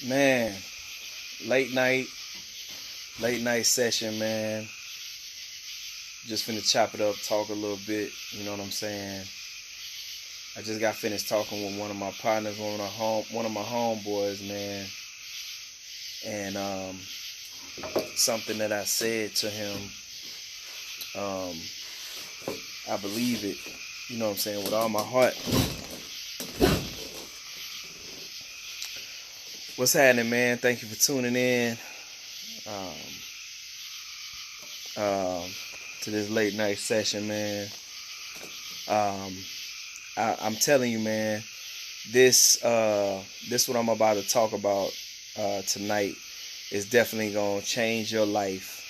Man, late night, late night session, man. Just finna chop it up, talk a little bit. You know what I'm saying? I just got finished talking with one of my partners, one of my homeboys, man. And something that I said to him, um, I believe it. You know what I'm saying? With all my heart. What's happening, man? Thank you for tuning in to this late night session, man. I'm telling you, man, this what I'm about to talk about tonight is definitely gonna change your life.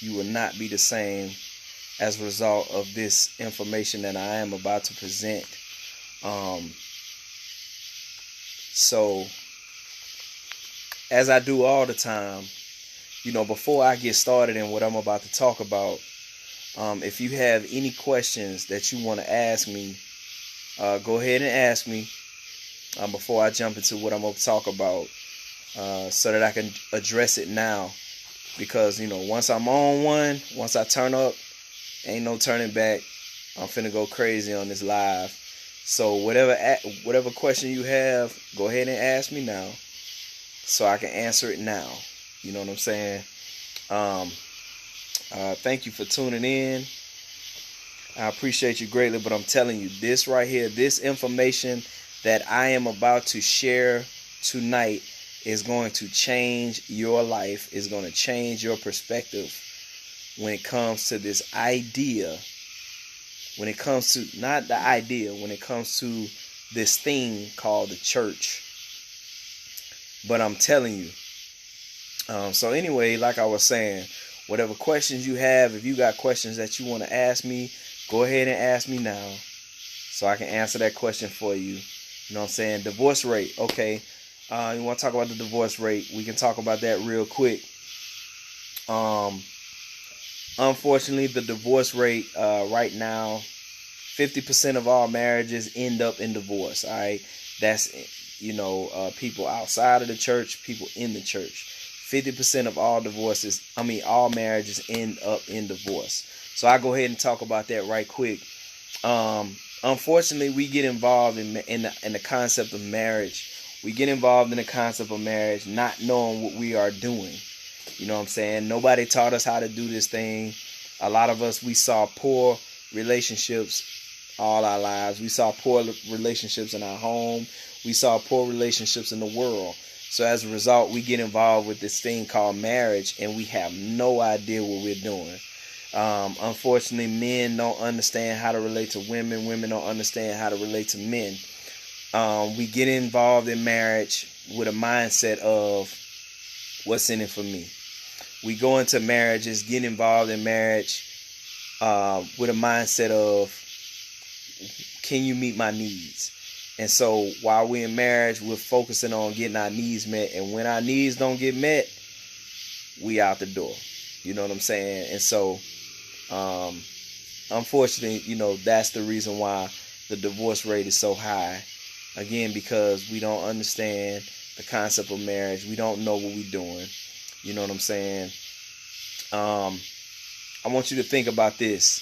You will not be the same as a result of this information that I am about to present. So, as I do all the time, before I get started in what I'm about to talk about, if you have any questions that you want to ask me, go ahead and ask me before I jump into what I'm going to talk about, so that I can address it now. Because, once I'm on one, once I turn up, ain't no turning back. I'm finna go crazy on this live. So whatever question you have, go ahead and ask me now, so I can answer it now. You know what I'm saying? Thank you for tuning in. I appreciate you greatly, but I'm telling you, this right here, this information that I am about to share tonight is going to change your life, is going to change your perspective when it comes to this idea. When it comes to, not the idea, when it comes to this thing called the church. But I'm telling you. So anyway, like I was saying, whatever questions you have, if you got questions that you want to ask me, go ahead and ask me now, so I can answer that question for you. You know what I'm saying? Divorce rate. Okay. You want to talk about the divorce rate? We can talk about that real quick. Unfortunately, the divorce rate right now, 50% of all marriages end up in divorce. All right, that's people outside of the church, people in the church. 50% of all all marriages end up in divorce. So I go ahead and talk about that right quick. Unfortunately, we get involved in the concept of marriage. We get involved in the concept of marriage not knowing what we are doing. You know what I'm saying? Nobody taught us how to do this thing. A lot of us, we saw poor relationships all our lives. We saw poor relationships in our home. We saw poor relationships in the world. So as a result, we get involved with this thing called marriage, and we have no idea what we're doing. Unfortunately, men don't understand how to relate to women. Women don't understand how to relate to men. We get involved in marriage with a mindset of what's in it for me. We go into marriages, get involved in marriage with a mindset of, can you meet my needs? And so while we're in marriage, we're focusing on getting our needs met. And when our needs don't get met, we out the door. You know what I'm saying? And so, unfortunately, that's the reason why the divorce rate is so high. Again, because we don't understand the concept of marriage. We don't know what we're doing. You know what I'm saying? I want you to think about this.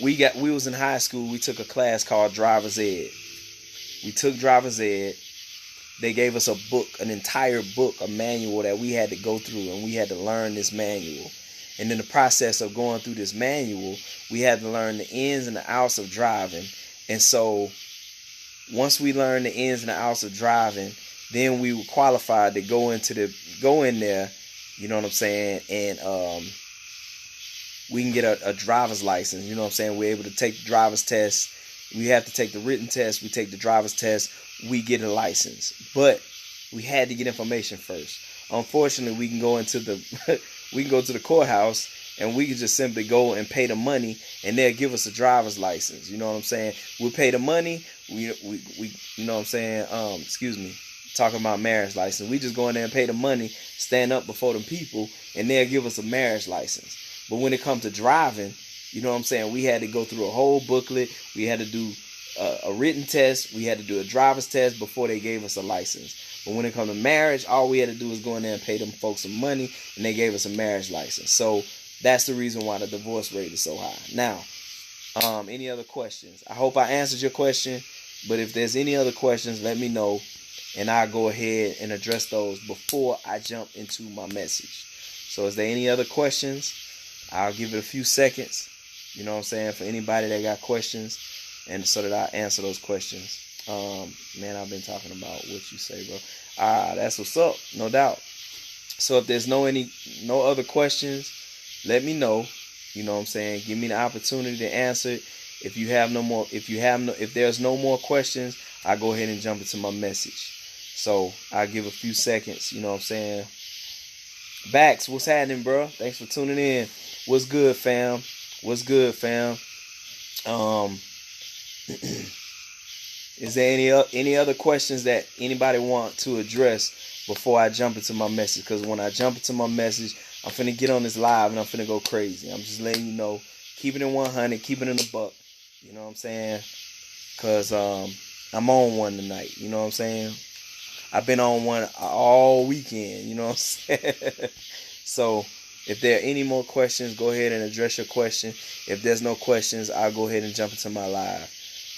We was in high school. We took a class called Driver's Ed. We took Driver's Ed. They gave us a book, an entire book, a manual that we had to go through, and we had to learn this manual. And in the process of going through this manual, we had to learn the ins and the outs of driving. And so once we learned the ins and the outs of driving, then we were qualified to go in there, you know what I'm saying, and we can get a driver's license. You know what I'm saying? We're able to take the driver's test. We have to take the written test. We take the driver's test. We get a license. But we had to get information first. Unfortunately, we can go to the courthouse, and we can just simply go and pay the money, and they'll give us a driver's license. You know what I'm saying? We'll pay the money. We you know what I'm saying? Talking about marriage license. We just go in there and pay the money, stand up before them people, and they'll give us a marriage license. But when it comes to driving, you know what I'm saying, we had to go through a whole booklet. We had to do a written test. We had to do a driver's test before they gave us a license. But when it comes to marriage, all we had to do was go in there and pay them folks some money, and they gave us a marriage license. So that's the reason why the divorce rate is so high. Now, any other questions? I hope I answered your question, but if there's any other questions, let me know, and I'll go ahead and address those before I jump into my message. So is there any other questions? I'll give it a few seconds, you know what I'm saying, for anybody that got questions, and so that I answer those questions. Man, I've been talking about what you say, bro. That's what's up, no doubt. So if there's no other questions, let me know. You know what I'm saying? Give me the opportunity to answer it. If there's no more questions, I go ahead and jump into my message. So I'll give a few seconds, you know what I'm saying? Bax, what's happening, bro? Thanks for tuning in. What's good, fam? What's good, fam? Is there any other questions that anybody want to address before I jump into my message? Because when I jump into my message, I'm finna get on this live and I'm finna go crazy. I'm just letting you know, keep it in 100, keep it in the buck. You know what I'm saying? Because I'm on one tonight. You know what I'm saying? I've been on one all weekend. You know what I'm saying? So if there are any more questions, go ahead and address your question. If there's no questions, I'll go ahead and jump into my live.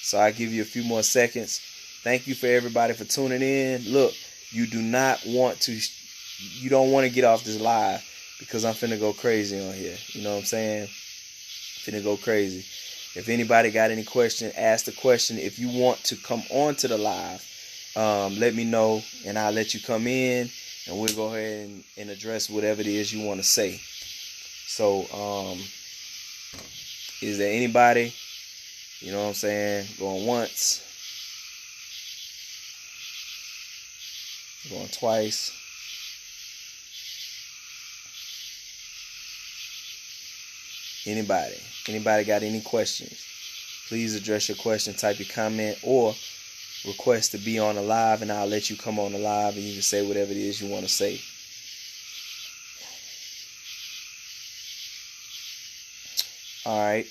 So I'll give you a few more seconds. Thank you for everybody for tuning in. Look, you don't want to get off this live because I'm finna go crazy on here. You know what I'm saying? Finna go crazy. If anybody got any question, ask the question. If you want to come on to the live, let me know and I'll let you come in and we'll go ahead and address whatever it is you want to say. So, is there anybody? You know what I'm saying? Going once. Going twice. Anybody got any questions? Please address your question, type your comment, or request to be on the live, and I'll let you come on the live and you can say whatever it is you want to say. All right.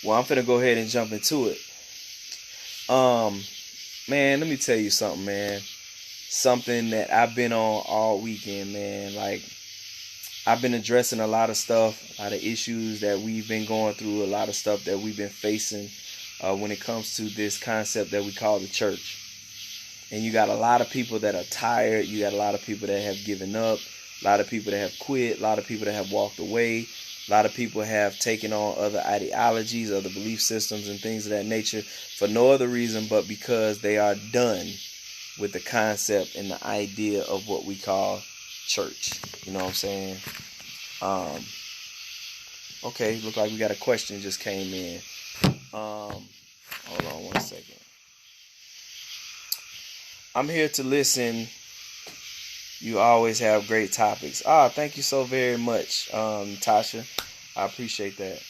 Well, I'm finna go ahead and jump into it. Man, let me tell you something, man. Something that I've been on all weekend, man. Like, I've been addressing a lot of stuff, a lot of issues that we've been going through, a lot of stuff that we've been facing when it comes to this concept that we call the church. And you got a lot of people that are tired. You got a lot of people that have given up, a lot of people that have quit, a lot of people that have walked away. A lot of people have taken on other ideologies, other belief systems, and things of that nature for no other reason but because they are done with the concept and the idea of what we call church. You know what I'm saying? Okay, look like we got a question just came in. Hold on one second. I'm here to listen. You always have great topics. Thank you so very much, Tasha. I appreciate that.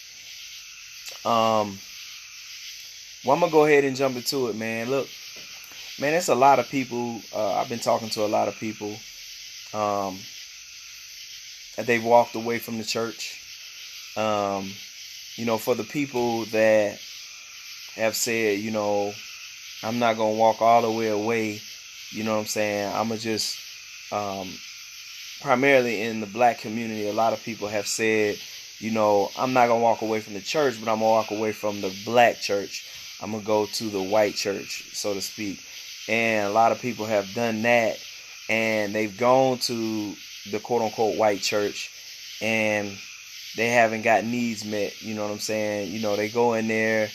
Well, I'm going to go ahead and jump into it, man. Look, man, there's a lot of people. I've been talking to a lot of people that they've walked away from the church. You know, for the people that have said, you know, I'm not going to walk all the way away. You know what I'm saying? I'm going to just... primarily in the black community, a lot of people have said, you know, I'm not going to walk away from the church, but I'm going to walk away from the black church. I'm going to go to the white church, so to speak. And a lot of people have done that, and they've gone to the quote-unquote white church, and they haven't got needs met, you know what I'm saying? You know, they go in there,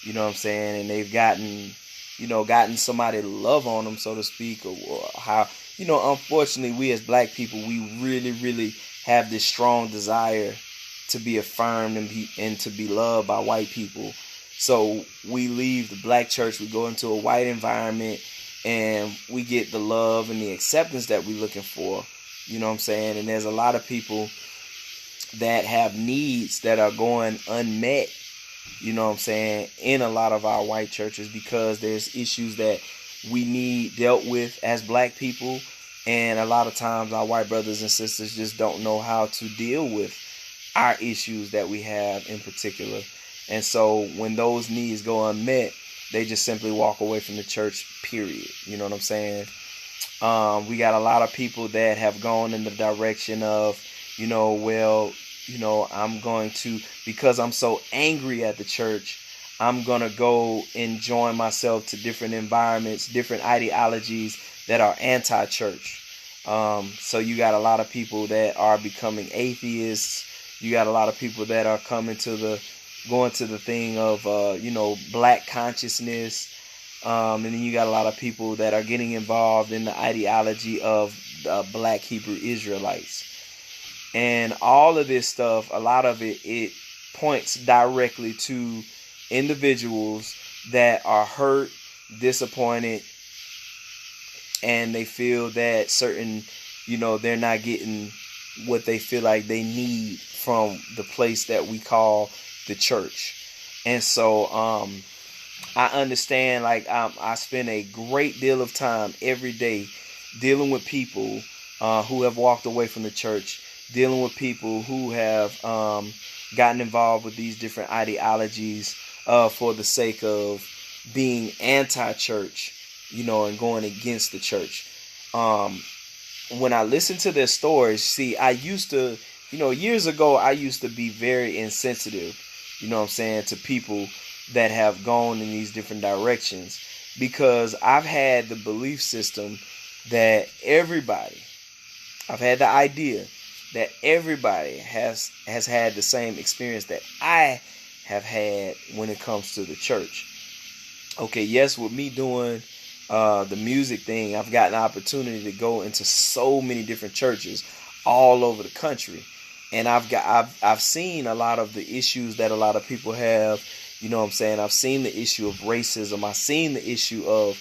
you know what I'm saying, and they've gotten somebody to love on them, so to speak, or how... You know, unfortunately, we as black people, we really, really have this strong desire to be affirmed and to be loved by white people. So we leave the black church, we go into a white environment, and we get the love and the acceptance that we're looking for. You know what I'm saying? And there's a lot of people that have needs that are going unmet, you know what I'm saying, in a lot of our white churches because there's issues that we need dealt with as black people, and a lot of times our white brothers and sisters just don't know how to deal with our issues that we have in particular. And so when those needs go unmet, they just simply walk away from the church, period. You know what I'm saying? We got a lot of people that have gone in the direction of, well, I'm going to, because I'm so angry at the church, I'm going to go and join myself to different environments, different ideologies that are anti-church. So you got a lot of people that are becoming atheists. You got a lot of people that are going to the thing of, black consciousness. And then you got a lot of people that are getting involved in the ideology of black Hebrew Israelites. And all of this stuff, a lot of it points directly to individuals that are hurt, disappointed, and they feel that certain, they're not getting what they feel like they need from the place that we call the church. And so I understand, I spend a great deal of time every day dealing with people who have walked away from the church, dealing with people who have gotten involved with these different ideologies for the sake of being anti-church, and going against the church. When I listen to their stories, see, I used to, years ago, I used to be very insensitive, to people that have gone in these different directions, because I've had the belief system that I've had the idea that everybody has had the same experience that I have had when it comes to the church. Okay, yes, with me doing the music thing, I've gotten an opportunity to go into so many different churches all over the country, and I've seen a lot of the issues that a lot of people have. I've seen the issue of racism. I've seen the issue of,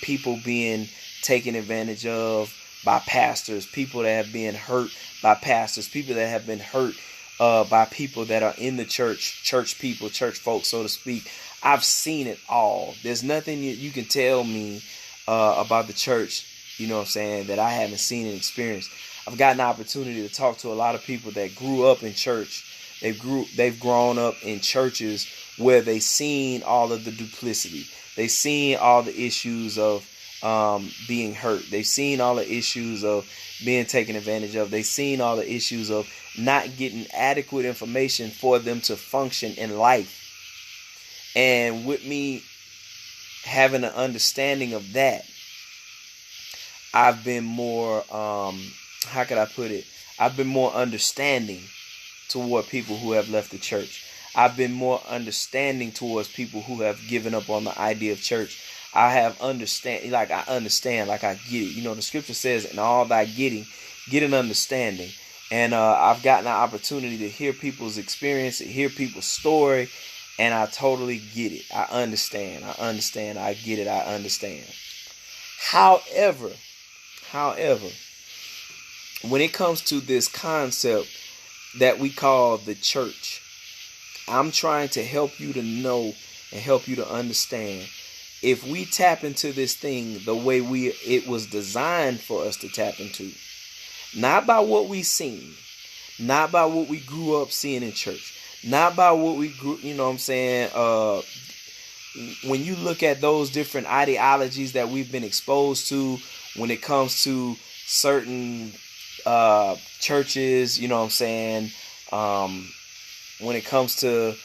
people being taken advantage of by pastors, people that have been hurt by pastors, people that have been hurt by people that are in the church people, church folks, so to speak. I've seen it all. There's nothing you can tell me about the church, that I haven't seen and experienced. I've gotten an opportunity to talk to a lot of people that grew up in church. They've grown up in churches where they've seen all of the duplicity. They've seen all the issues of being hurt. They've seen all the issues of being taken advantage of. They've seen all the issues of not getting adequate information for them to function in life. And with me having an understanding of that, I've been more, how could I put it? I've been more understanding toward people who have left the church. I've been more understanding towards people who have given up on the idea of church. I understand, I get it. The scripture says, in all thy getting, get an understanding. And I've gotten an opportunity to hear people's experience, to hear people's story, and I totally get it. I understand. I get it. I understand. However, when it comes to this concept that we call the church, I'm trying to help you to know and help you to understand. If we tap into this thing the way it was designed for us to tap into, not by what we seen, not by what we grew up seeing in church, not by what we grew, when you look at those different ideologies that we've been exposed to when it comes to certain churches, when it comes to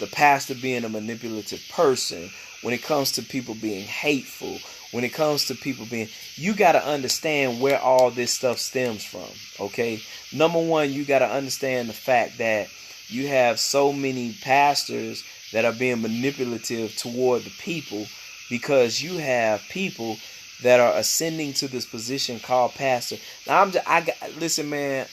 the pastor being a manipulative person, when it comes to people being hateful, when it comes to people being, you got to understand where all this stuff stems from, okay? Number one, you got to understand the fact that you have so many pastors that are being manipulative toward the people, because you have people that are ascending to this position called pastor. Now, listen, man,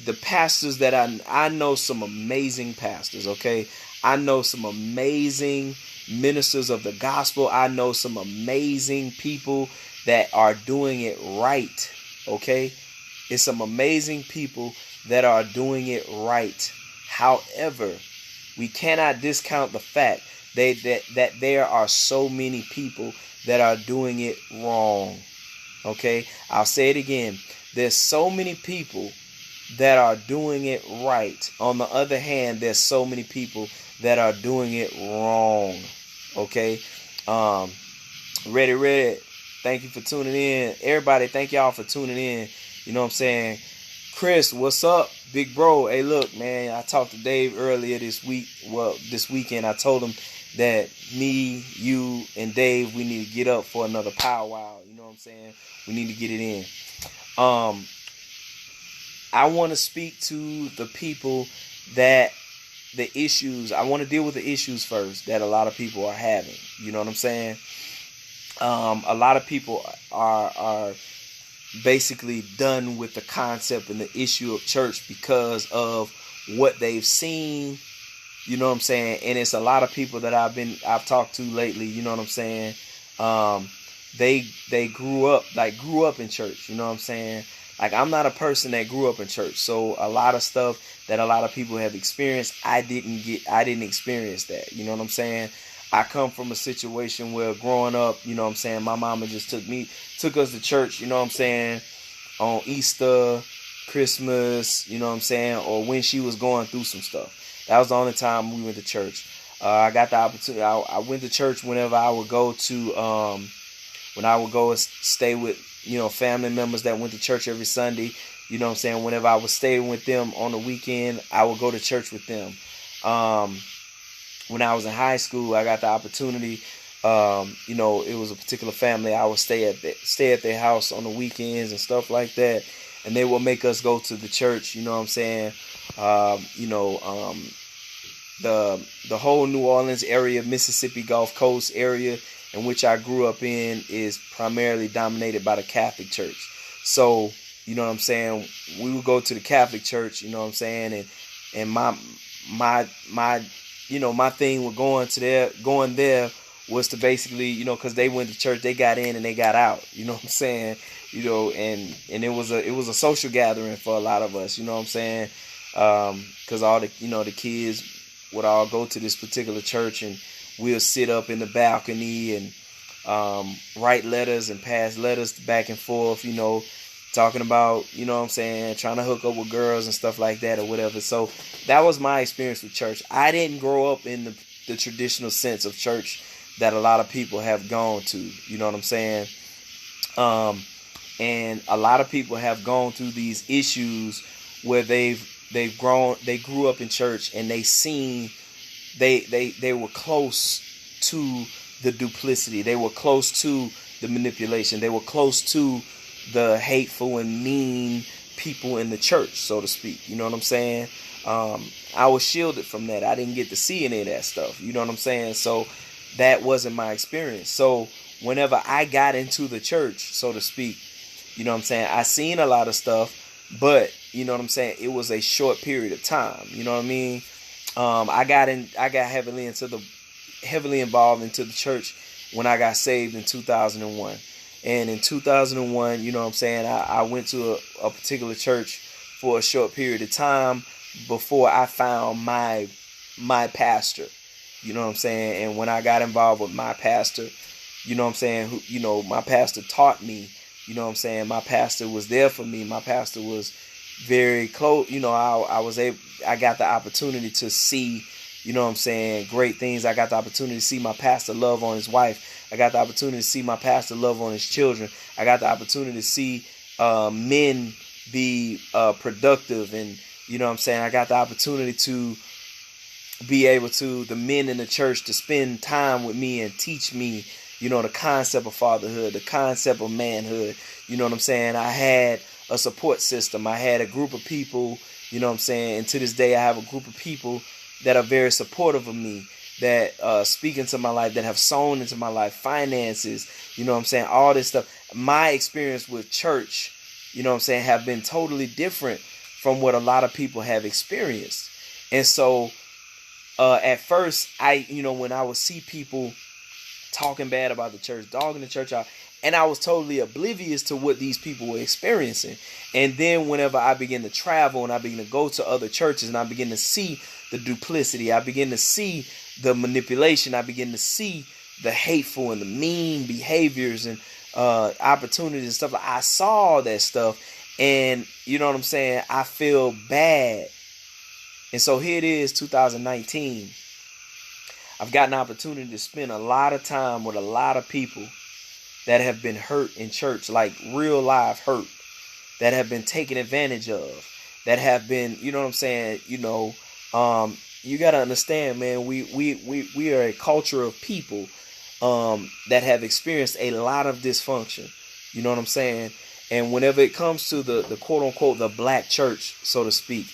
the pastors that I know some amazing pastors, okay? I know some amazing ministers of the gospel. I know some amazing people that are doing it right, okay? It's some amazing people that are doing it right. However, we cannot discount the fact that there are so many people that are doing it wrong, okay? I'll say it again. There's so many people that are doing it right. On the other hand, there's so many people that are doing it wrong. Okay. Ready. Thank you for tuning in. Everybody, thank y'all for tuning in. You know what I'm saying? Chris, what's up? Big bro. Hey, look, man, I talked to Dave earlier this week. Well, this weekend, I told him that me, you, and Dave, we need to get up for another powwow. You know what I'm saying? We need to get it in. I want to speak to the people that the issues, I want to deal with the issues first that a lot of people are having. You know what I'm saying? A lot of people are basically done with the concept and the issue of church because of what they've seen. You know what I'm saying? And it's a lot of people that I've talked to lately. You know what I'm saying? They grew up in church. You know what I'm saying? Like, I'm not a person that grew up in church, so a lot of stuff that a lot of people have experienced, I didn't experience that. You know what I'm saying? I come from a situation where growing up, you know what I'm saying, my mama just took us to church, you know what I'm saying, on Easter, Christmas, you know what I'm saying, or when she was going through some stuff. That was the only time we went to church. I got the opportunity. I went to church whenever I would go to, when I would go and stay with, you know, family members that went to church every Sunday. You know what I'm saying? Whenever I was staying with them on the weekend, I would go to church with them. When I was in high school, I got the opportunity. You know, it was a particular family. I would stay at their house on the weekends and stuff like that, and they would make us go to the church. You know what I'm saying? The whole New Orleans area, Mississippi Gulf Coast area, in which I grew up in, is primarily dominated by the Catholic Church. So, you know what I'm saying, we would go to the Catholic Church, you know what I'm saying, and my you know, my thing with going there was to basically, you know, because they went to church, they got in and they got out, you know what I'm saying, you know, and it was a social gathering for a lot of us, you know what I'm saying, because all the, you know, the kids would all go to this particular church, and we'll sit up in the balcony and write letters and pass letters back and forth, you know, talking about, you know what I'm saying, trying to hook up with girls and stuff like that or whatever. So that was my experience with church. I didn't grow up in the traditional sense of church that a lot of people have gone to, you know what I'm saying? And a lot of people have gone through these issues where they grew up in church, and they were close to the duplicity. They were close to the manipulation. They were close to the hateful and mean people in the church, so to speak. You know what I'm saying? I was shielded from that. I didn't get to see any of that stuff. You know what I'm saying? So that wasn't my experience. So whenever I got into the church, so to speak, you know what I'm saying, I seen a lot of stuff, but you know what I'm saying, it was a short period of time. You know what I mean? I got heavily involved into the church when I got saved in 2001. And in 2001, you know what I'm saying, I went to a particular church for a short period of time before I found my pastor. You know what I'm saying? And when I got involved with my pastor, you know what I'm saying, you know, my pastor taught me, you know what I'm saying, my pastor was there for me. My pastor was very close. You know, I got the opportunity to see, you know what I'm saying, great things. I got the opportunity to see my pastor love on his wife. I got the opportunity to see my pastor love on his children. I got the opportunity to see men be productive, and you know what I'm saying, I got the opportunity to be able to, the men in the church, to spend time with me and teach me, you know, the concept of fatherhood, the concept of manhood. You know what I'm saying? I had a support system. I had a group of people, you know what I'm saying, and to this day I have a group of people that are very supportive of me, that speak into my life, that have sown into my life, finances, you know what I'm saying, all this stuff. My experience with church, you know what I'm saying, have been totally different from what a lot of people have experienced. And so at first, when I would see people talking bad about the church, dogging the church out, and I was totally oblivious to what these people were experiencing. And then whenever I begin to travel and I begin to go to other churches and I begin to see the duplicity, I begin to see the manipulation, I begin to see the hateful and the mean behaviors and opportunities and stuff. I saw that stuff, And you know what I'm saying? I feel bad. And so here it is, 2019. I've got an opportunity to spend a lot of time with a lot of people that have been hurt in church, like real live hurt, that have been taken advantage of, that have been, you know what I'm saying, you got to understand, man, we are a culture of people that have experienced a lot of dysfunction. You know what I'm saying? And whenever it comes to the quote unquote the black church, so to speak,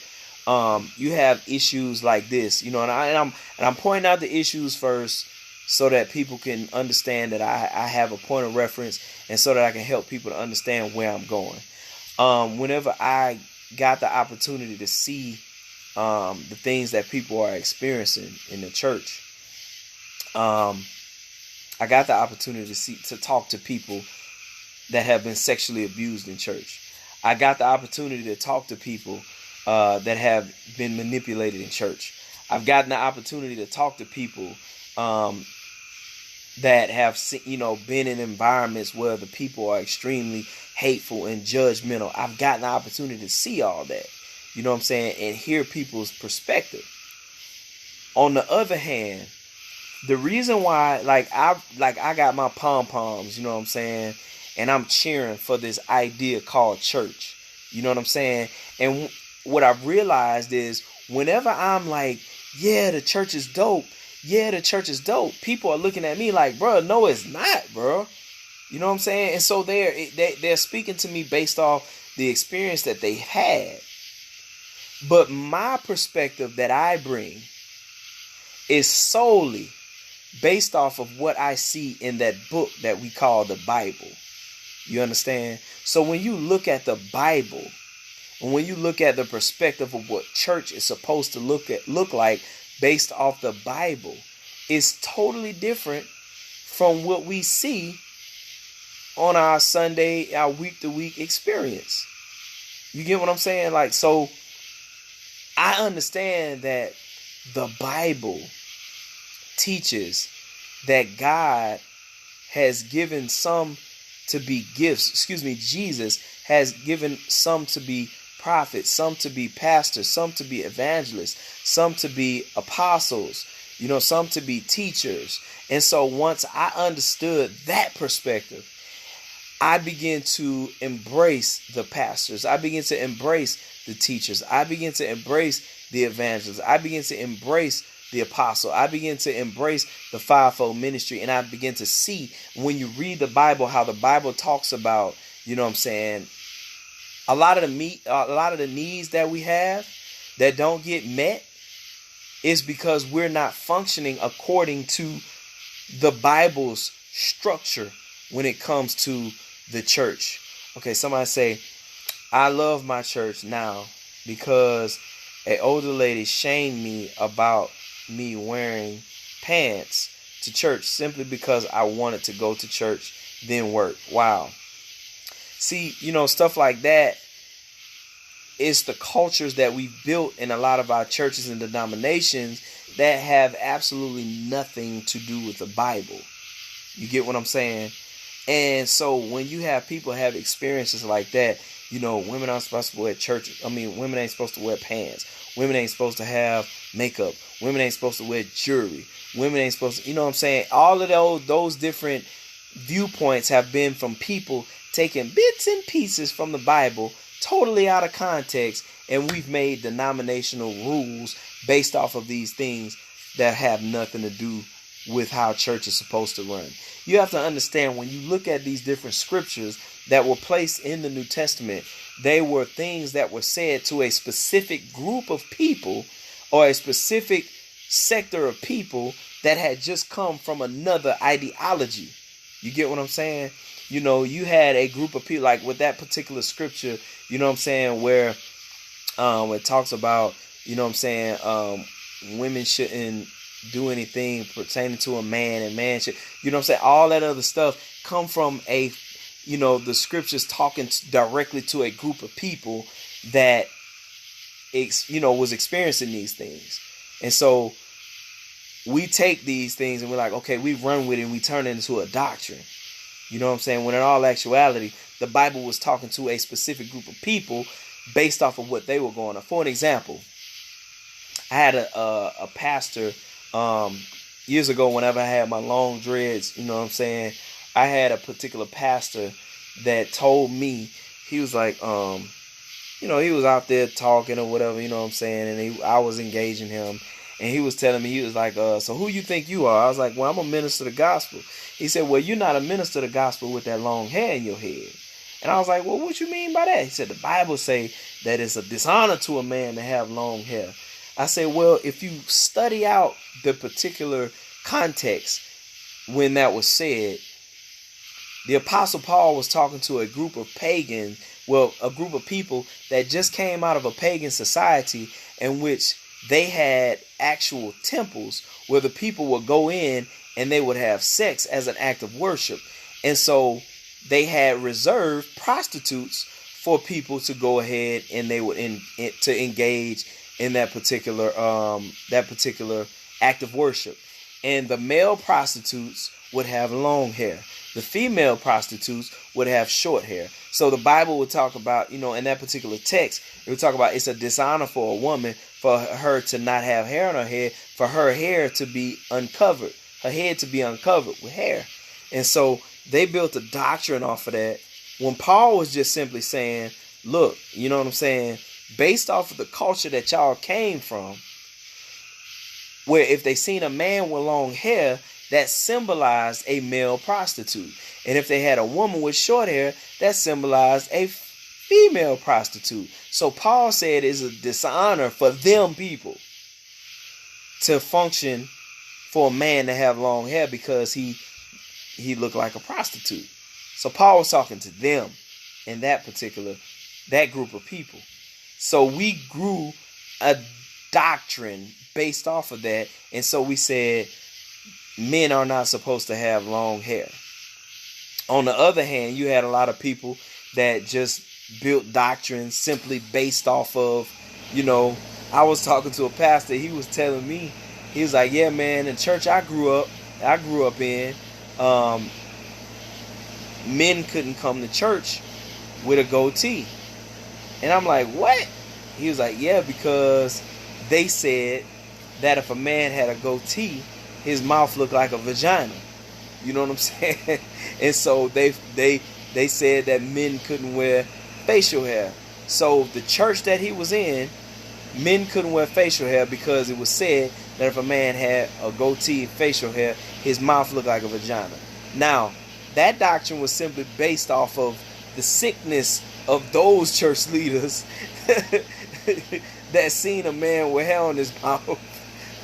you have issues like this, you know, and I'm pointing out the issues first so that people can understand that I have a point of reference, and so that I can help people to understand where I'm going. Whenever I got the opportunity to see the things that people are experiencing in the church, I got the opportunity to talk to people that have been sexually abused in church. I got the opportunity to talk to people that have been manipulated in church. I've gotten the opportunity to talk to people that have, been in environments where the people are extremely hateful and judgmental. I've gotten the opportunity to see all that, you know what I'm saying, and hear people's perspective. On the other hand, the reason why, I got my pom-poms, you know what I'm saying, and I'm cheering for this idea called church, you know what I'm saying, and what I've realized is whenever I'm like, yeah, the church is dope, people are looking at me like, bro, no, it's not, bro. You know what I'm saying? And so they're speaking to me based off the experience that they had. But my perspective that I bring is solely based off of what I see in that book that we call the Bible. You understand? So when you look at the Bible, and when you look at the perspective of what church is supposed to look like based off the Bible, it's totally different from what we see on our Sunday, our week-to-week experience. You get what I'm saying? Like, so I understand that the Bible teaches that God has given some to be gifts. Jesus has given some to be prophets, some to be pastors, some to be evangelists, some to be apostles, some to be teachers. And so once I understood that perspective, I began to embrace the pastors. I began to embrace the teachers. I began to embrace the evangelists. I began to embrace the apostle. I began to embrace the fivefold ministry. And I began to see, when you read the Bible, how the Bible talks about, you know what I'm saying, a lot of the needs that we have that don't get met is because we're not functioning according to the Bible's structure when it comes to the church. Okay, somebody say, I love my church now because an older lady shamed me about me wearing pants to church simply because I wanted to go to church, then work. Wow. See, stuff like that is the cultures that we've built in a lot of our churches and denominations that have absolutely nothing to do with the Bible. You get what I'm saying? And so when you have people have experiences like that, women aren't supposed to wear women ain't supposed to wear pants. Women ain't supposed to have makeup. Women ain't supposed to wear jewelry. Women ain't supposed to, you know what I'm saying? All of those different viewpoints have been from people taking bits and pieces from the Bible, totally out of context, and we've made denominational rules based off of these things that have nothing to do with how church is supposed to run. You have to understand, when you look at these different scriptures that were placed in the New Testament, they were things that were said to a specific group of people or a specific sector of people that had just come from another ideology. You get what I'm saying? You had a group of people, like with that particular scripture, you know what I'm saying, where it talks about, women shouldn't do anything pertaining to a man, and man should, all that other stuff come from the scriptures talking directly to a group of people that, was experiencing these things. And so we take these things and we're like, okay, we run with it and we turn it into a doctrine. You know what I'm saying? When in all actuality, the Bible was talking to a specific group of people based off of what they were going on. For an example, I had a pastor years ago whenever I had my long dreads, you know what I'm saying? I had a particular pastor that told me, he was like, he was out there talking or whatever, you know what I'm saying? And I was engaging him. And he was telling me, he was like, so who you think you are? I was like, well, I'm a minister of the gospel. He said, well, you're not a minister of the gospel with that long hair in your head. And I was like, well, what you mean by that? He said, the Bible say that it's a dishonor to a man to have long hair. I said, well, if you study out the particular context when that was said, the Apostle Paul was talking to a group of pagans, a group of people that just came out of a pagan society in which they had actual temples where the people would go in and they would have sex as an act of worship. And so they had reserved prostitutes for people to go ahead and they would to engage in that particular act of worship. And the male prostitutes would have long hair. The female prostitutes would have short hair. So the Bible would talk about, in that particular text, it would talk about it's a dishonor for a woman for her to not have hair on her head, for her hair to be uncovered, her head to be uncovered with hair. And so they built a doctrine off of that when Paul was just simply saying, look, you know what I'm saying, based off of the culture that y'all came from, where if they seen a man with long hair, that symbolized a male prostitute. And if they had a woman with short hair, that symbolized a female prostitute. So Paul said it's a dishonor for them people to function for a man to have long hair because he looked like a prostitute. So Paul was talking to them in that group of people. So we grew a doctrine based off of that. And so we said men are not supposed to have long hair. On the other hand, you had a lot of people that just built doctrines simply based off of, I was talking to a pastor. He was telling me, he was like, yeah, man, in church I grew up in, men couldn't come to church with a goatee. And I'm like, what? He was like, yeah, because they said that if a man had a goatee, his mouth looked like a vagina. You know what I'm saying? And so they said that men couldn't wear facial hair. So the church that he was in, men couldn't wear facial hair because it was said that if a man had a goatee and facial hair, his mouth looked like a vagina. Now, that doctrine was simply based off of the sickness of those church leaders that seen a man with hair on his mouth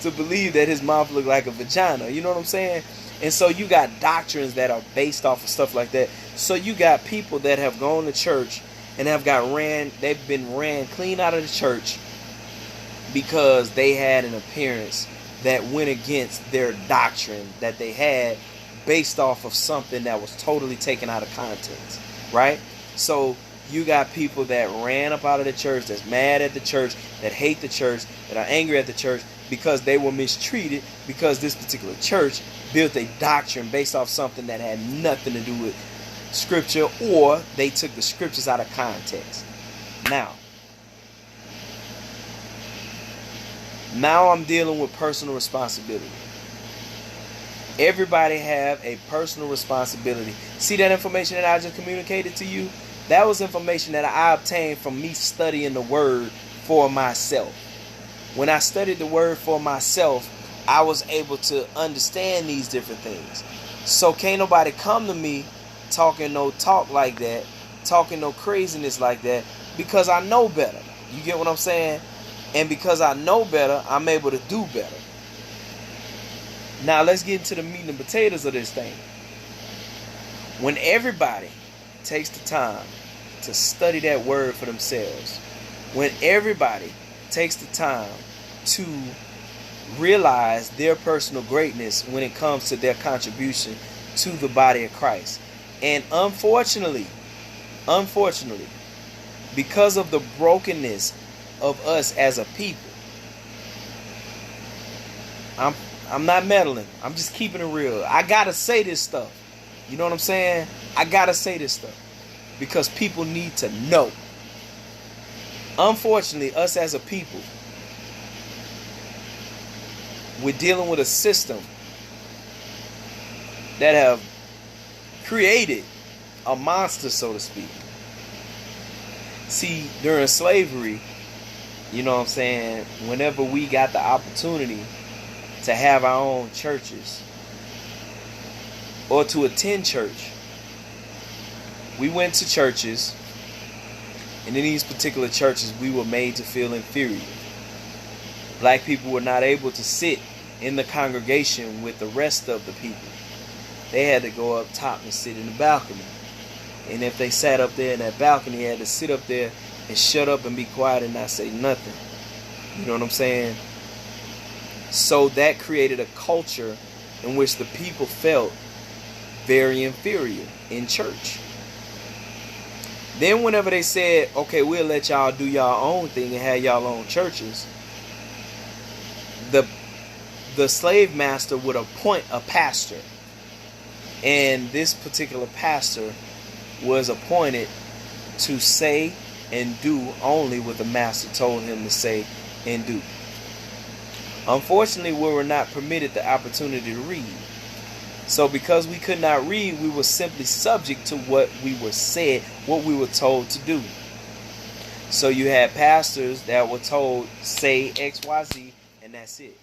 to believe that his mouth looked like a vagina. You know what I'm saying? And so you got doctrines that are based off of stuff like that. So you got people that have gone to church and they've been ran clean out of the church because they had an appearance that went against their doctrine that they had based off of something that was totally taken out of context, right? So you got people that ran up out of the church, that's mad at the church, that hate the church, that are angry at the church because they were mistreated, because this particular church built a doctrine based off something that had nothing to do with scripture, or they took the scriptures out of context. Now I'm dealing with personal responsibility. Everybody have a personal responsibility. See that information that I just communicated to you? That was information that I obtained from me studying the word for myself. When I studied the word for myself, I was able to understand these different things. So can't nobody come to me talking no talk like that, talking no craziness like that, because I know better. You get what I'm saying? And because I know better, I'm able to do better. Now let's get into the meat and potatoes of this thing. When everybody takes the time to study that word for themselves, when everybody takes the time to realize their personal greatness when it comes to their contribution to the body of Christ. And unfortunately, because of the brokenness of us as a people, I'm not meddling. I'm just keeping it real. I gotta say this stuff. You know what I'm saying? I gotta say this stuff because people need to know. Unfortunately, us as a people, we're dealing with a system that have created a monster, so to speak. See, during slavery, you know what I'm saying, whenever we got the opportunity to have our own churches or to attend church, we went to churches, and in these particular churches, we were made to feel inferior. Black people were not able to sit in the congregation with the rest of the people. They had to go up top and sit in the balcony. And if they sat up there in that balcony, they had to sit up there and shut up and be quiet and not say nothing. You know what I'm saying? So that created a culture in which the people felt very inferior in church. Then whenever they said, okay, we'll let y'all do y'all own thing and have y'all own churches, the slave master would appoint a pastor. And this particular pastor was appointed to say and do only what the master told him to say and do. Unfortunately, we were not permitted the opportunity to read. So because we could not read, we were simply subject to what we were said, what we were told to do. So you had pastors that were told, say X, Y, Z, and that's it.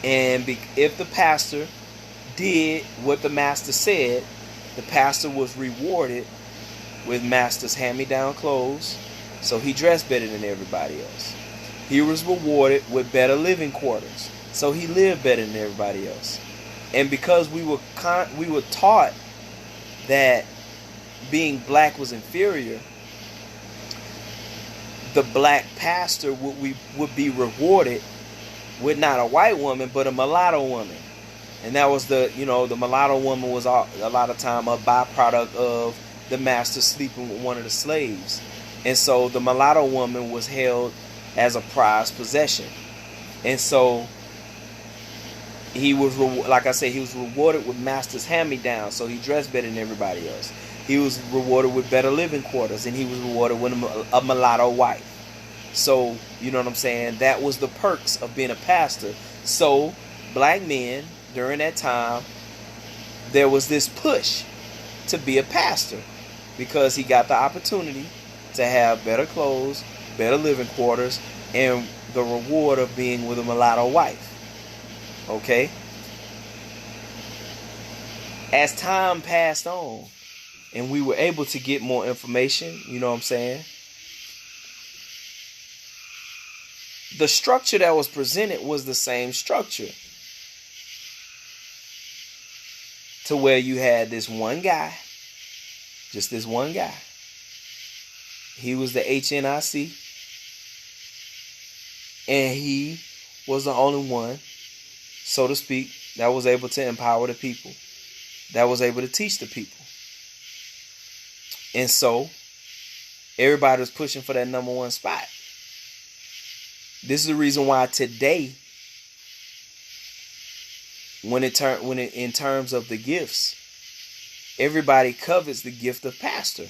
And if the pastor did what the master said, the pastor was rewarded with master's hand-me-down clothes, so he dressed better than everybody else. He was rewarded with better living quarters, so he lived better than everybody else. And because we were taught that being black was inferior, the black pastor would be rewarded with not a white woman but a mulatto woman. And that was the mulatto woman was a lot of time a byproduct of the master sleeping with one of the slaves. And so the mulatto woman was held as a prized possession. And so he was, like I said, he was rewarded with master's hand-me-down, so he dressed better than everybody else. He was rewarded with better living quarters, and he was rewarded with a mulatto wife. So, you know what I'm saying? That was the perks of being a pastor. So, black men, during that time, there was this push to be a pastor because he got the opportunity to have better clothes, better living quarters, and the reward of being with a mulatto wife. Okay? As time passed on and we were able to get more information, you know what I'm saying? The structure that was presented was the same structure. To where you had this one guy, just this one guy. He was the HNIC. And he was the only one, so to speak, that was able to empower the people. That was able to teach the people. And so, everybody was pushing for that number one spot. This is the reason why today, in terms of the gifts, everybody covets the gift of pastor.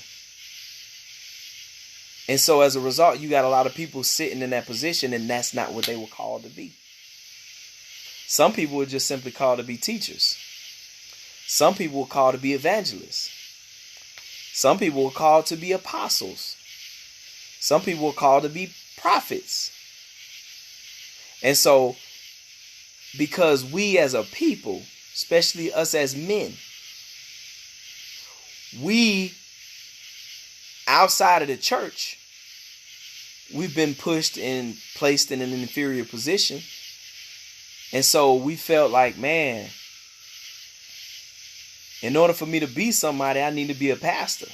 And so as a result, you got a lot of people sitting in that position, and that's not what they were called to be. Some people were just simply called to be teachers. Some people were called to be evangelists. Some people were called to be apostles. Some people were called to be prophets. And so, because we as a people, especially us as men, we, outside of the church, we've been pushed and placed in an inferior position. And so we felt like, man, in order for me to be somebody, I need to be a pastor.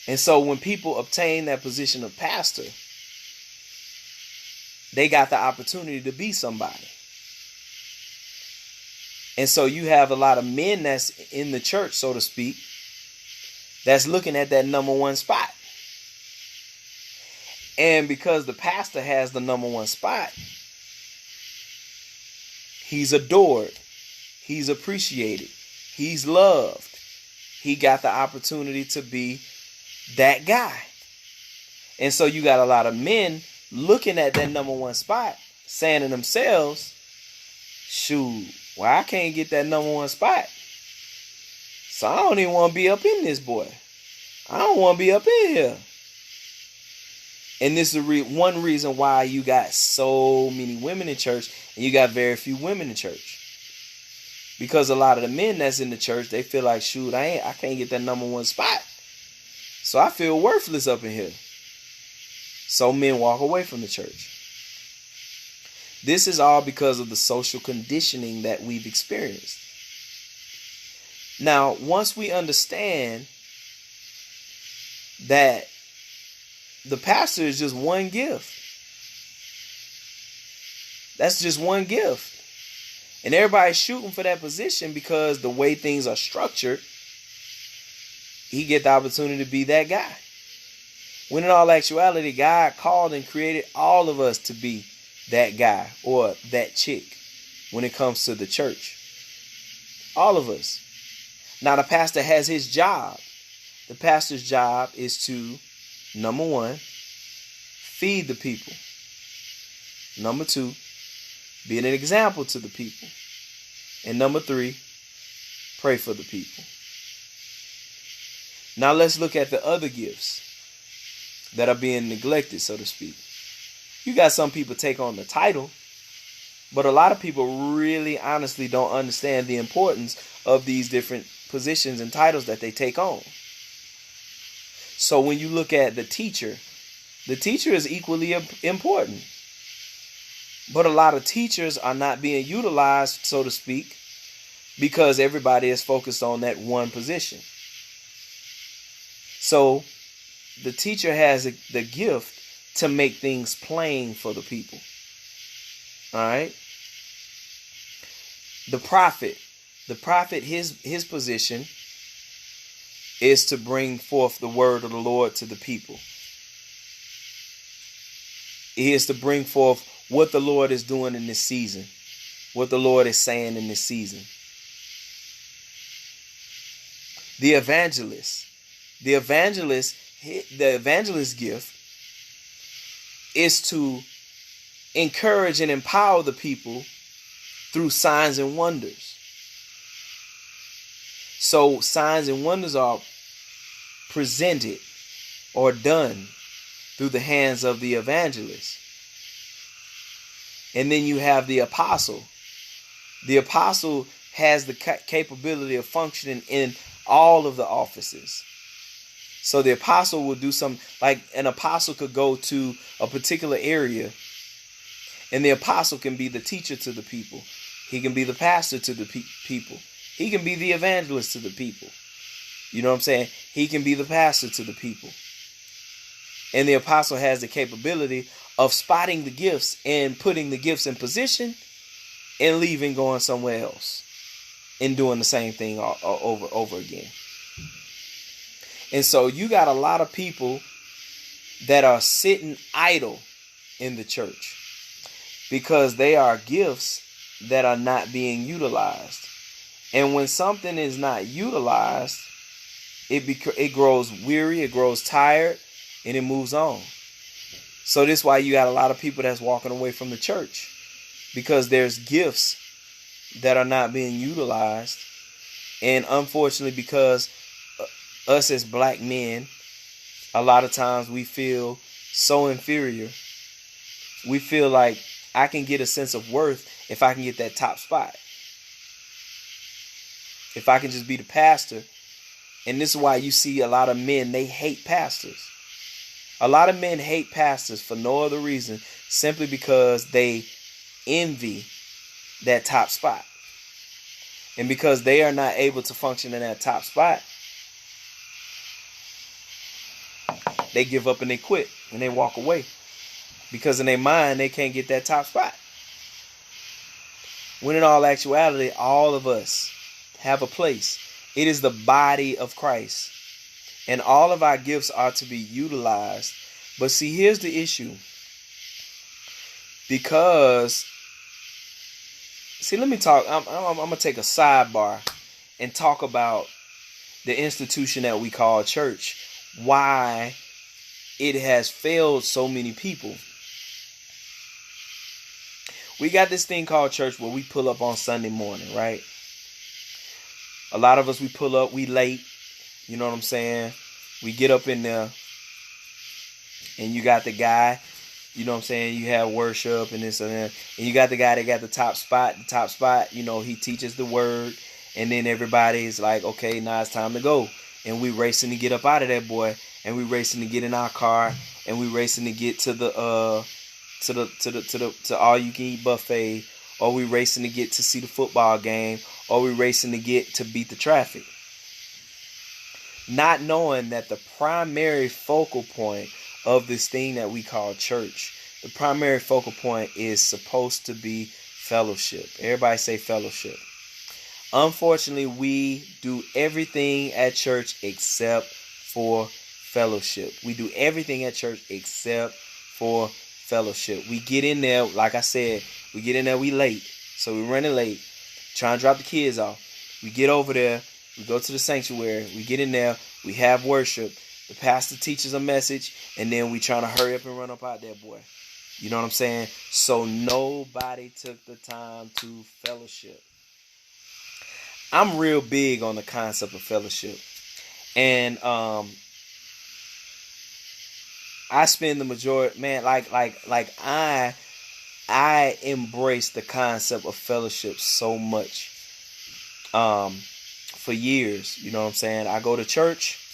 And so when people obtain that position of pastor, they got the opportunity to be somebody. And so you have a lot of men that's in the church, so to speak, that's looking at that number one spot. And because the pastor has the number one spot, he's adored. He's appreciated. He's loved. He got the opportunity to be that guy. And so you got a lot of men looking at that number one spot, saying to themselves, shoot, well, I can't get that number one spot. So I don't even want to be up in this, boy. I don't want to be up in here. And this is one reason why you got so many women in church and you got very few women in church. Because a lot of the men that's in the church, they feel like, shoot, I can't get that number one spot. So I feel worthless up in here. So men walk away from the church. This is all because of the social conditioning that we've experienced. Now, once we understand that the pastor is just one gift. That's just one gift. And everybody's shooting for that position because the way things are structured, he get the opportunity to be that guy. When in all actuality, God called and created all of us to be that guy or that chick when it comes to the church. All of us. Now the pastor has his job. The pastor's job is to, number one, feed the people. Number two, be an example to the people. And number three, pray for the people. Now let's look at the other gifts that are being neglected, so to speak. You got some people take on the title, but a lot of people really honestly don't understand the importance of these different positions and titles that they take on. So when you look at the teacher is equally important. But a lot of teachers are not being utilized, so to speak, because everybody is focused on that one position. So the teacher has the gift to make things plain for the people. All right. The prophet, his position is to bring forth the word of the Lord to the people. He is to bring forth what the Lord is doing in this season, what the Lord is saying in this season. The evangelist gift is to encourage and empower the people through signs and wonders. So signs and wonders are presented or done through the hands of the evangelist. And then you have the apostle. The apostle has the capability of functioning in all of the offices. So the apostle will do some, like an apostle could go to a particular area, and the apostle can be the teacher to the people. He can be the pastor to the people. He can be the evangelist to the people. You know what I'm saying? He can be the pastor to the people. And the apostle has the capability of spotting the gifts and putting the gifts in position and leaving, going somewhere else and doing the same thing over again. And so you got a lot of people that are sitting idle in the church because they are gifts that are not being utilized. And when something is not utilized, it grows weary, it grows tired, and it moves on. So this is why you got a lot of people that's walking away from the church, because there's gifts that are not being utilized. And unfortunately, because us as black men, a lot of times we feel so inferior. We feel like I can get a sense of worth if I can get that top spot. If I can just be the pastor. And this is why you see a lot of men, they hate pastors. A lot of men hate pastors for no other reason, simply because they envy that top spot. And because they are not able to function in that top spot, they give up and they quit and they walk away. Because in their mind, they can't get that top spot. When in all actuality, all of us have a place. It is the body of Christ. And all of our gifts are to be utilized. But see, here's the issue. Because See, let me talk. I'm gonna take a sidebar and talk about the institution that we call church. Why it has failed so many people. We got this thing called church where we pull up on Sunday morning, right? A lot of us, we pull up, we late. You know what I'm saying? We get up in there, and you got the guy, you know what I'm saying? You have worship and this and that. And you got the guy that got the top spot. The top spot, you know, he teaches the word. And then everybody's like, okay, now it's time to go. And we racing to get up out of that boy. And we racing to get in our car. And we racing to get to the all you can eat buffet. Or we racing to get to see the football game. Or we racing to get to beat the traffic. Not knowing that the primary focal point of this thing that we call church, the primary focal point is supposed to be fellowship. Everybody say fellowship. Unfortunately, we do everything at church except for fellowship. We do everything at church except for fellowship. We get in there, like I said, we get in there, we late. So we're running late, trying to drop the kids off. We get over there, we go to the sanctuary, we get in there, we have worship. The pastor teaches a message, and then we trying to hurry up and run up out there, boy. You know what I'm saying? So nobody took the time to fellowship. I'm real big on the concept of fellowship. And I spend the majority, man, like I embrace the concept of fellowship so much. For years, you know what I'm saying? I go to church.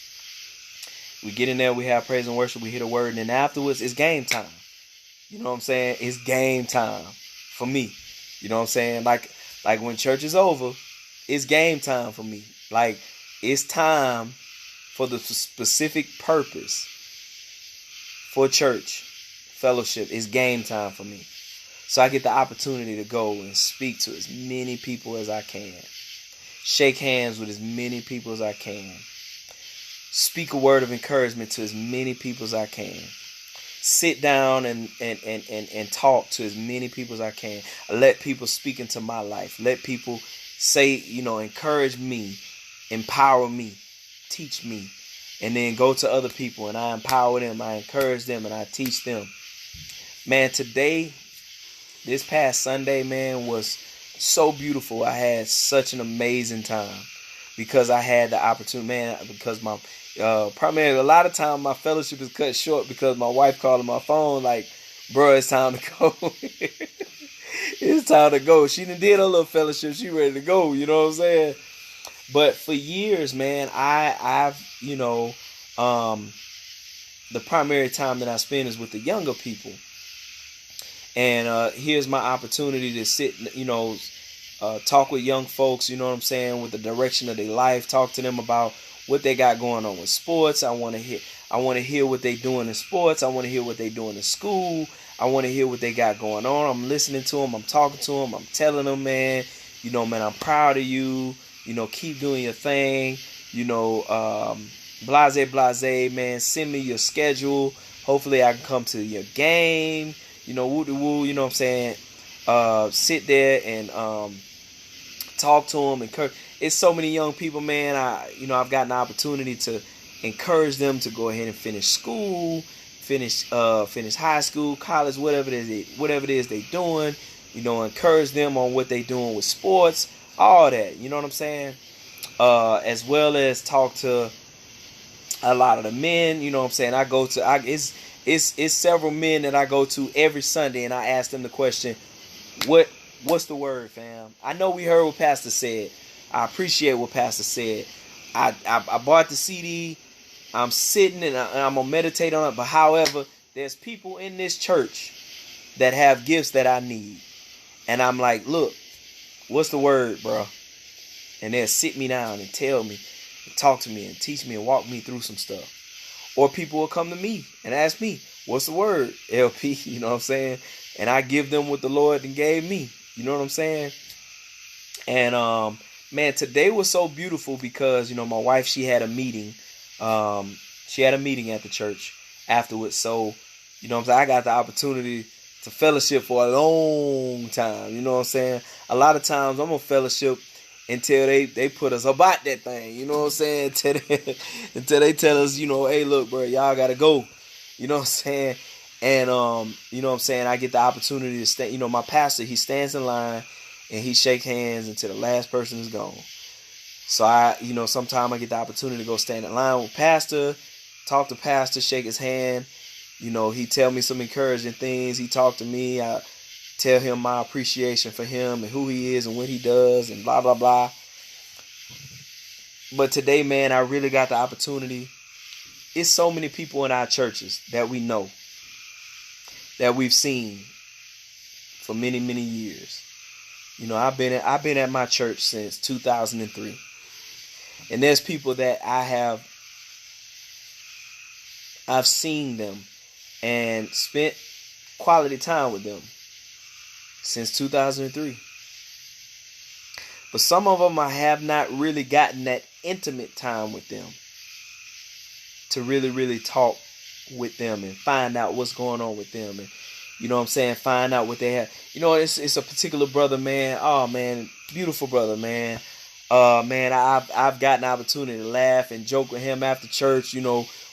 We get in there, we have praise and worship, we hear the word, and then afterwards, it's game time. You know what I'm saying? It's game time for me. You know what I'm saying? Like when church is over, it's game time for me. Like, it's time for the specific purpose for church, fellowship. It's game time for me. So I get the opportunity to go and speak to as many people as I can. Shake hands with as many people as I can. Speak a word of encouragement to as many people as I can. Sit down and talk to as many people as I can. Let people speak into my life. Let people say, you know, encourage me, empower me, teach me. And then go to other people and I empower them, I encourage them, and I teach them. Man, today, this past Sunday, man, was so beautiful. I had such an amazing time because I had the opportunity, man, because my primarily a lot of time my fellowship is cut short because my wife called on my phone like, bro, it's time to go. It's time to go. She done did her little fellowship. She ready to go. You know what I'm saying? But for years, man, I've you know, the primary time that I spend is with the younger people. And here's my opportunity to sit, you know, talk with young folks, you know what I'm saying, with the direction of their life, talk to them about what they got going on with sports. I want to hear what they doing in sports. I want to hear what they doing in school. I want to hear what they got going on. I'm listening to them. I'm talking to them. I'm telling them, man, you know, man, I'm proud of you. You know, keep doing your thing. You know, blase, man, send me your schedule. Hopefully I can come to your game. You know, woo, you know what I'm saying? Sit there and talk to them. It's so many young people, man. I've gotten the opportunity to encourage them to go ahead and finish school, finish high school, college, whatever it is they doing. You know, encourage them on what they doing with sports, all that. You know what I'm saying? As well as talk to a lot of the men. You know what I'm saying? It's several men that I go to every Sunday, and I ask them the question, what's the word, fam? I know we heard what Pastor said. I appreciate what Pastor said. I bought the CD. I'm sitting and I'm going to meditate on it. But however, there's people in this church that have gifts that I need. And I'm like, look, what's the word, bro? And they'll sit me down and tell me, and talk to me and teach me and walk me through some stuff. Or people will come to me and ask me, what's the word, LP? You know what I'm saying? And I give them what the Lord gave me. You know what I'm saying? And, man, today was so beautiful because, you know, my wife, she had a meeting. She had a meeting at the church afterwards. So, you know what I'm saying? I got the opportunity to fellowship for a long time. You know what I'm saying? A lot of times I'm gonna fellowship until they put us about that thing. You know what I'm saying? Until they tell us, hey, look, bro, y'all gotta go. You know what I'm saying? And you know what I'm saying? I get the opportunity to stay. My pastor, he stands in line and he shake hands until the last person is gone. So sometimes I get the opportunity to go stand in line with pastor, talk to pastor, shake his hand. He tell me some encouraging things. He talk to me. I tell him my appreciation for him and who he is and what he does and blah, blah, blah. But today, man, I really got the opportunity. It's so many people in our churches that we know, that we've seen for many, many years. I've been at my church since 2003. And there's people that I've seen them and spent quality time with them since 2003. But some of them I have not really gotten that intimate time with them to really, really talk with them and find out what's going on with them. And, find out what they have. It's a particular brother, man. Oh, man, beautiful brother, man. Man, I've gotten the opportunity to laugh and joke with him after church.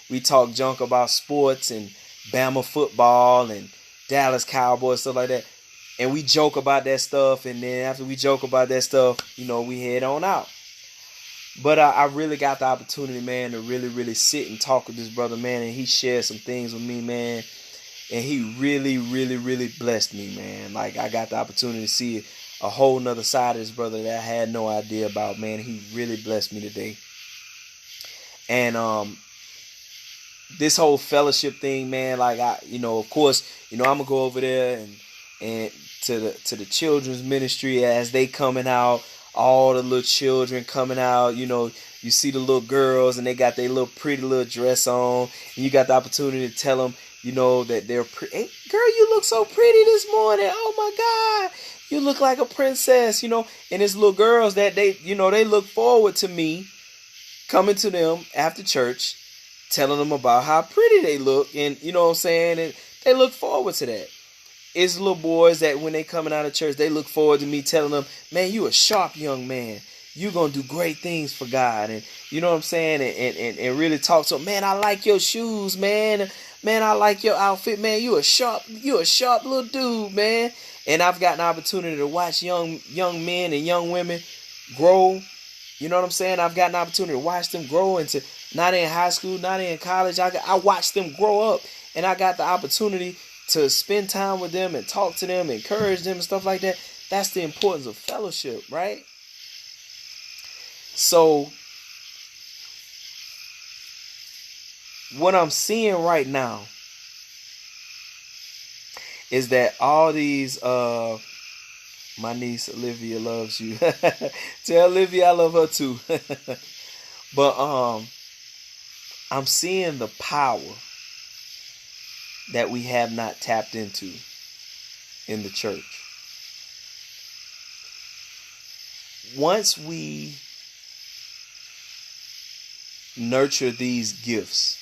We talk junk about sports and Bama football and Dallas Cowboys, stuff like that. And we joke about that stuff. And then after we joke about that stuff, we head on out. But I really got the opportunity, man, to really, really sit and talk with this brother, man. And he shared some things with me, man. And he really, really, really blessed me, man. Like, I got the opportunity to see a whole nother side of this brother that I had no idea about, man. He really blessed me today. And this whole fellowship thing, man, like, of course, I'm gonna go over there and to the children's ministry as they coming out, all the little children coming out. You see the little girls and they got their little pretty little dress on, and you got the opportunity to tell them, that they're pretty. Hey, girl, you look so pretty this morning. Oh my God, you look like a princess. And it's little girls that they look forward to me coming to them after church, telling them about how pretty they look, and and they look forward to that. It's little boys that when they coming out of church, they look forward to me telling them, man, you a sharp young man. You're going to do great things for God. And you know what I'm saying? And really talk to them. Man, I like your shoes, man. Man, I like your outfit, man. You a sharp little dude, man. And I've got an opportunity to watch young men and young women grow. You know what I'm saying? I've got an opportunity to watch them grow into, not in high school, not in college. I watched them grow up, and I got the opportunity to spend time with them and talk to them, encourage them and stuff like that. That's the importance of fellowship, right? So what I'm seeing right now is that all these my niece Olivia loves you. Tell Olivia I love her too. But I'm seeing the power that we have not tapped into in the church. Once we nurture these gifts,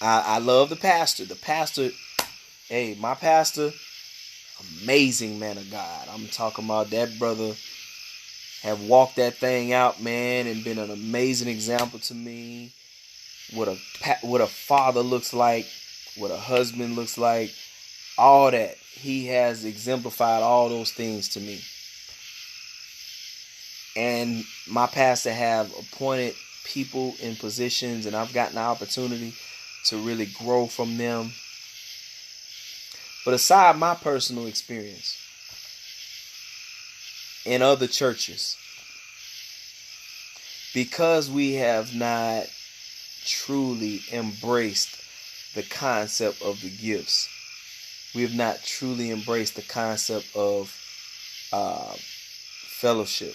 I love the pastor. The pastor, hey, my pastor, amazing man of God. I'm talking about that brother have walked that thing out, man, and been an amazing example to me. What a father looks like, what a husband looks like, all that. He has exemplified all those things to me. And my pastor have appointed people in positions, and I've gotten the opportunity to really grow from them. But aside my personal experience in other churches, because we have not truly embraced the concept of the gifts, we have not truly embraced the concept of fellowship.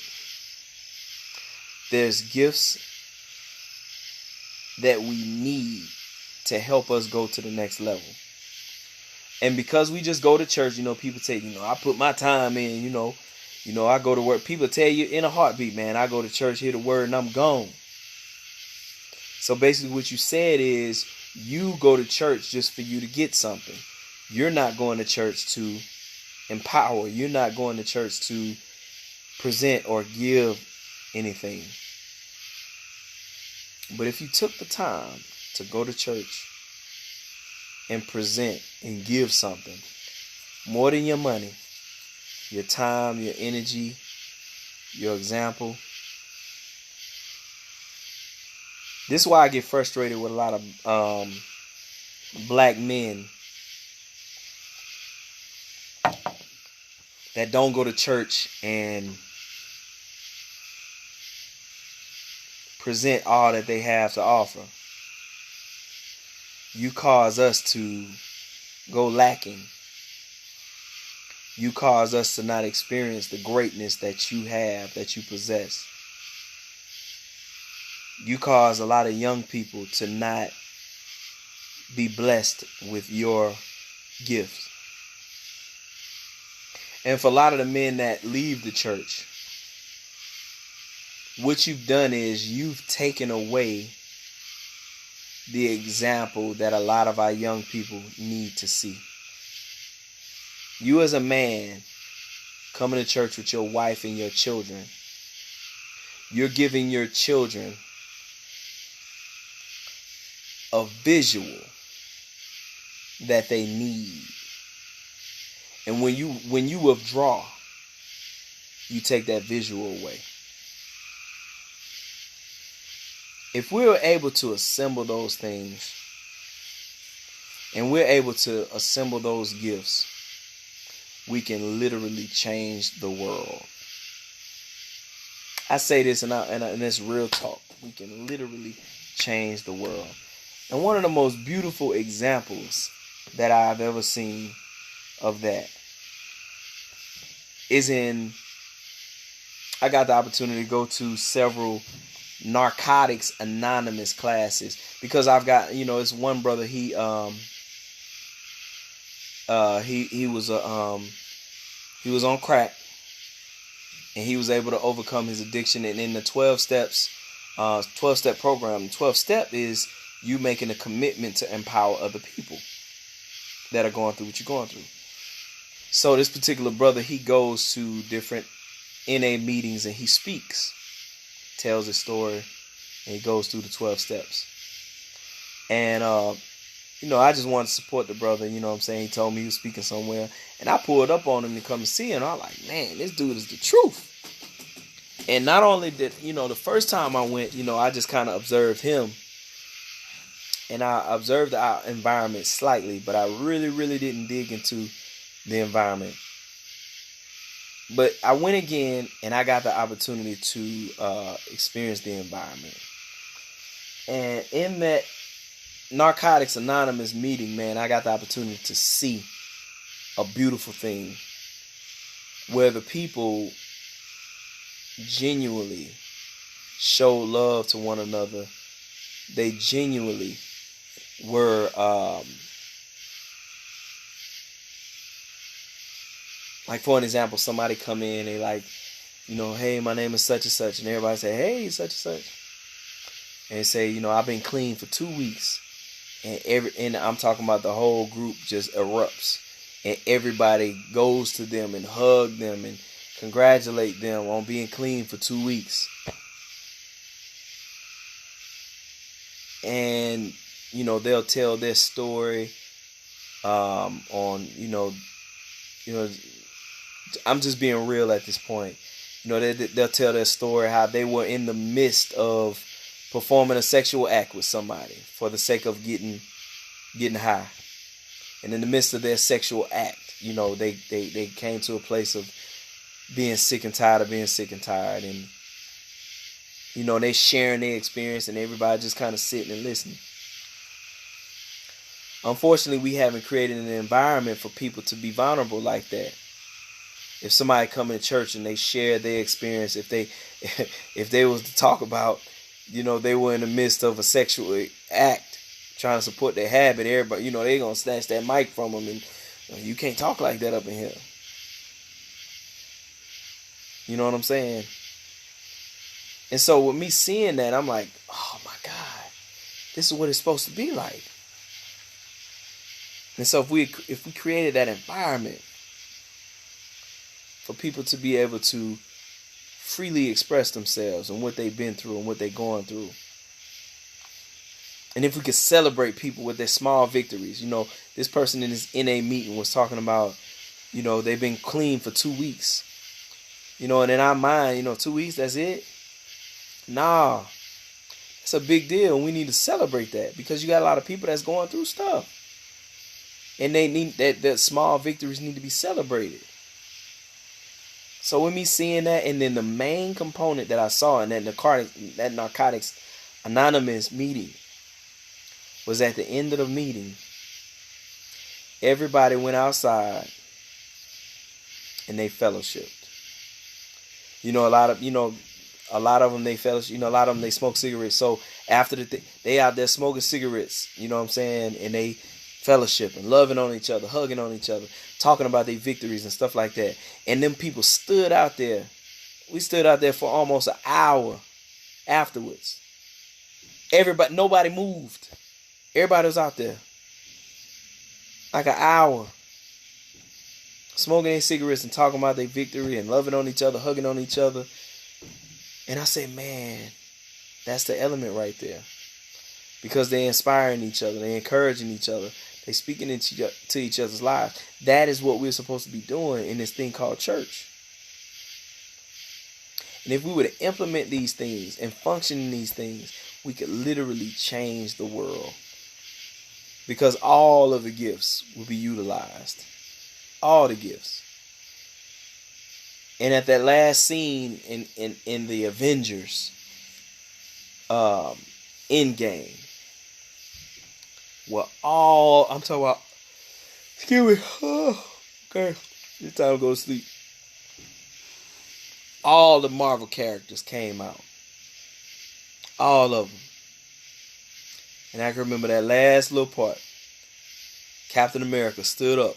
There's gifts that we need to help us go to the next level. And because we just go to church, people say, I put my time in, I go to work. People tell you in a heartbeat, man, I go to church, hear the word, and I'm gone. So basically what you said is You go to church just for you to get something. You're not going to church to empower. You're not going to church to present or give anything. But if you took the time to go to church and present and give something, more than your money, your time, your energy, your example. This is why I get frustrated with a lot of black men that don't go to church and present all that they have to offer. You cause us to go lacking. You cause us to not experience the greatness that you have, that you possess. You cause a lot of young people to not be blessed with your gifts. And for a lot of the men that leave the church, what you've done is you've taken away the example that a lot of our young people need to see. You as a man coming to church with your wife and your children, you're giving your children a visual that they need. And when you withdraw, you take that visual away. If we're able to assemble those things, and we're able to assemble those gifts, we can literally change the world. I say this and it's real talk. We can literally change the world. And one of the most beautiful examples that I've ever seen of that is I got the opportunity to go to several Narcotics Anonymous classes because I've got, it's one brother, he was on crack, and he was able to overcome his addiction. And in the 12-step program, 12-step is you making a commitment to empower other people that are going through what you're going through. So this particular brother, he goes to different NA meetings and he speaks, tells his story, and he goes through the 12 steps. And I just wanted to support the brother, you know what I'm saying? He told me he was speaking somewhere, and I pulled up on him to come and see him. I'm like, man, this dude is the truth. And not only did, the first time I went, I just kind of observed him, and I observed our environment slightly, but I really, really didn't dig into the environment. But I went again, and I got the opportunity to experience the environment. And in that Narcotics Anonymous meeting, man, I got the opportunity to see a beautiful thing where the people genuinely show love to one another. They genuinely were like, for an example, somebody come in, they like, hey, my name is such and such, and everybody say, hey, such and such, and they say, I've been clean for 2 weeks. And I'm talking about the whole group just erupts, and everybody goes to them and hug them and congratulate them on being clean for 2 weeks. And they'll tell their story on I'm just being real at this point. They'll tell their story how they were in the midst of performing a sexual act with somebody for the sake of getting high. And in the midst of their sexual act, they came to a place of being sick and tired of being sick and tired. And, they sharing their experience, and everybody just kind of sitting and listening. Unfortunately, we haven't created an environment for people to be vulnerable like that. If somebody come into church and they share their experience, if they was to talk about, they were in the midst of a sexual act, trying to support their habit, everybody, they gonna snatch that mic from them, and you can't talk like that up in here. You know what I'm saying? And so with me seeing that, I'm like, oh my God, this is what it's supposed to be like. And so if we created that environment for people to be able to freely express themselves and what they've been through and what they're going through, and if we could celebrate people with their small victories. This person in this NA meeting was talking about, they've been clean for 2 weeks. And in our mind, 2 weeks, that's it? Nah. It's a big deal, and we need to celebrate that, because you got a lot of people that's going through stuff. And they need that small victories need to be celebrated. So with me seeing that, and then the main component that I saw in that Narcotics Anonymous meeting was at the end of the meeting, everybody went outside and they fellowshipped. A lot of them, they fellowship. A lot of them, they smoke cigarettes. So after they out there smoking cigarettes, you know what I'm saying? And they fellowshipping, loving on each other, hugging on each other, talking about their victories and stuff like that. And them people stood out there. We stood out there for almost an hour afterwards. Nobody moved. Everybody was out there. Like an hour. Smoking their cigarettes and talking about their victory and loving on each other, hugging on each other. And I said, man, that's the element right there. Because they're inspiring each other. They're encouraging each other. They're speaking to each other's lives. That is what we're supposed to be doing in this thing called church. And if we were to implement these things and function in these things, we could literally change the world. Because all of the gifts will be utilized. All the gifts. And at that last scene in the Avengers Endgame, I'm talking about, excuse me, okay, it's time to go to sleep. All the Marvel characters came out. All of them. And I can remember that last little part. Captain America stood up.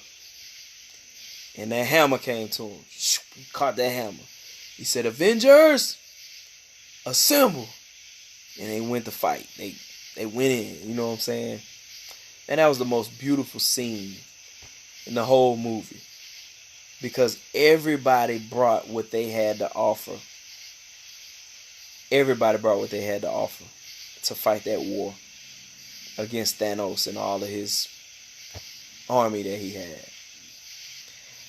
And that hammer came to him. He caught that hammer. He said, Avengers, assemble. And they went to fight. They went in. You know what I'm saying? And that was the most beautiful scene in the whole movie. Because everybody brought what they had to offer. Everybody brought what they had to offer to fight that war against Thanos and all of his army that he had.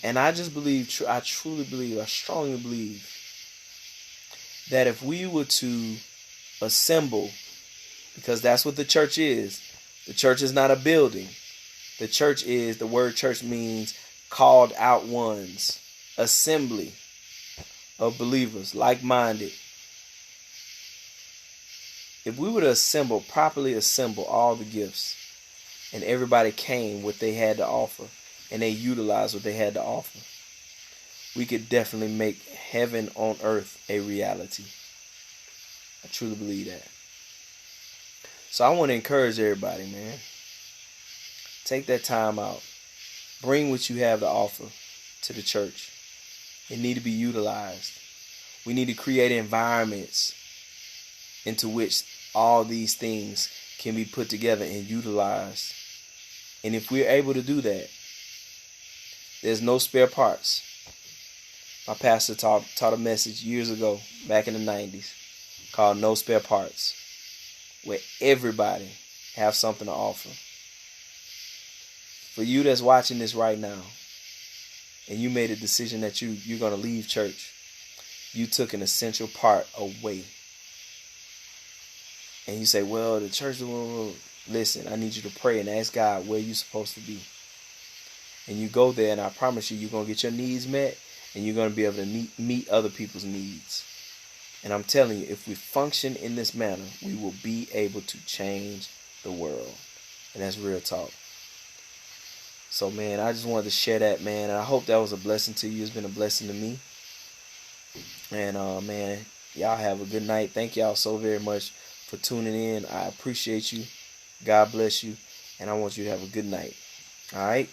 And I just believe, I strongly believe that if we were to assemble, because that's what the church is. The church is not a building. The church is, the word church means called out ones, assembly of believers, like-minded. If we were to properly assemble all the gifts, and everybody came what they had to offer, and they utilized what they had to offer, we could definitely make heaven on earth a reality. I truly believe that. So I want to encourage everybody, man. Take that time out. Bring what you have to offer to the church. It need to be utilized. We need to create environments into which all these things can be put together and utilized. And if we're able to do that, there's no spare parts. My pastor taught a message years ago, back in the 90s, called No Spare Parts, where everybody have something to offer. For you that's watching this right now, and you made a decision that you're going to leave church, you took an essential part away. And you say, well, the church, listen, I need you to pray and ask God where you're supposed to be. And you go there, and I promise you're going to get your needs met, and you're going to be able to meet other people's needs. And I'm telling you, if we function in this manner, we will be able to change the world. And that's real talk. So, man, I just wanted to share that, man. And I hope that was a blessing to you. It's been a blessing to me. And, man, y'all have a good night. Thank y'all so very much for tuning in. I appreciate you. God bless you. And I want you to have a good night. All right?